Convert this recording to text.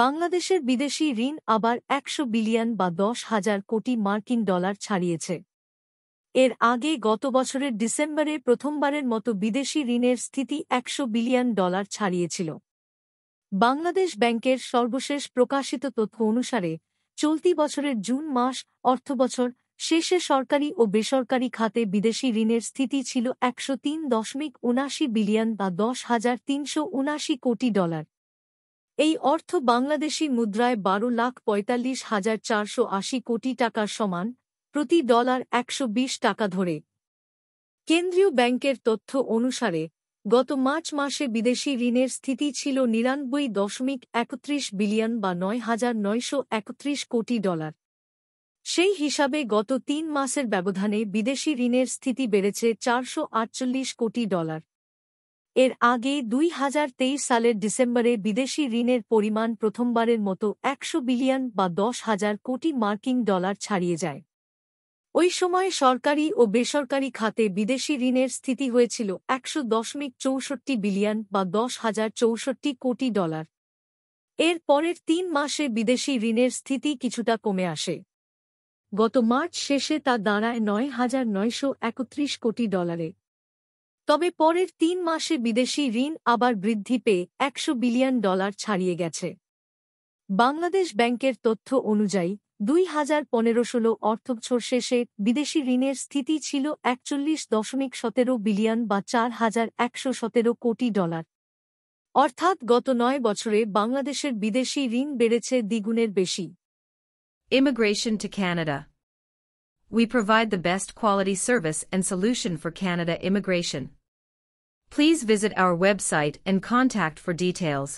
বাংলাদেশের বিদেশি ঋণ আবার ১০০ বিলিয়ন বা ১০,০০০ কোটি মার্কিন ডলার ছাড়িয়েছে। এর আগে গত বছরের ডিসেম্বরে প্রথমবারের মতো বিদেশি ঋণের স্থিতি ১০০ বিলিয়ন ডলার ছাড়িয়েছিল। বাংলাদেশ ব্যাংকের সর্বশেষ প্রকাশিত তথ্য অনুসারে চলতি বছরের জুন মাস অর্থবছর শেষে সরকারি ও বেসরকারি খাতে বিদেশি ঋণের স্থিতি ছিল ১০৩.৭৯ বিলিয়ন বা ১০,৩৭৯ কোটি ডলার। এই অর্থ বাংলাদেশি মুদ্রায় ১২,৪৫,৪৮০ কোটি টাকার সমান, প্রতি ডলার ১২০ টাকা ধরে। কেন্দ্রীয় ব্যাংকের তথ্য অনুসারে গত মার্চ মাসে বিদেশি ঋণের স্থিতি ছিল ৯৯.৩১ বিলিয়ন বা ৯,৯৩১ কোটি ডলার। সেই হিসাবে গত ৩ মাসের ব্যবধানে বিদেশি ঋণের স্থিতি বেড়েছে ৪৪৮ কোটি ডলার। এর আগে ২০২৩ সালের ডিসেম্বরে বিদেশি ঋণের পরিমাণ প্রথমবারের মতো ১০০ বিলিয়ন বা ১০,০০০ কোটি মার্কিন ডলার ছাড়িয়ে যায়। ওই সময় সরকারি ও বেসরকারি খাতে বিদেশি ঋণের স্থিতি হয়েছিল ১০০.৬৪ বিলিয়ন বা ১০,০৬৪ কোটি ডলার। এর পরের ৩ মাসে বিদেশি ঋণের স্থিতি কিছুটা কমে আসে। গত মার্চ শেষে তা দাঁড়ায় ৯,৯৩১ কোটি ডলারে। তবে পরের ৩ মাসে বিদেশি ঋণ আবার বৃদ্ধি পেয়ে ১০০ বিলিয়ন ডলার ছাড়িয়ে গেছে। বাংলাদেশ ব্যাংকের তথ্য অনুযায়ী ২০১৫-১৬ অর্থবছর শেষে বিদেশি ঋণের স্থিতি ছিল ৪১.১৭ বিলিয়ন বা ৪,১১৭ কোটি ডলার। অর্থাৎ গত ৯ বছরে বাংলাদেশের বিদেশি ঋণ বেড়েছে দ্বিগুণের বেশি। Immigration to Canada. We provide the best quality service and solution for Canada immigration. Please visit our website and contact for details.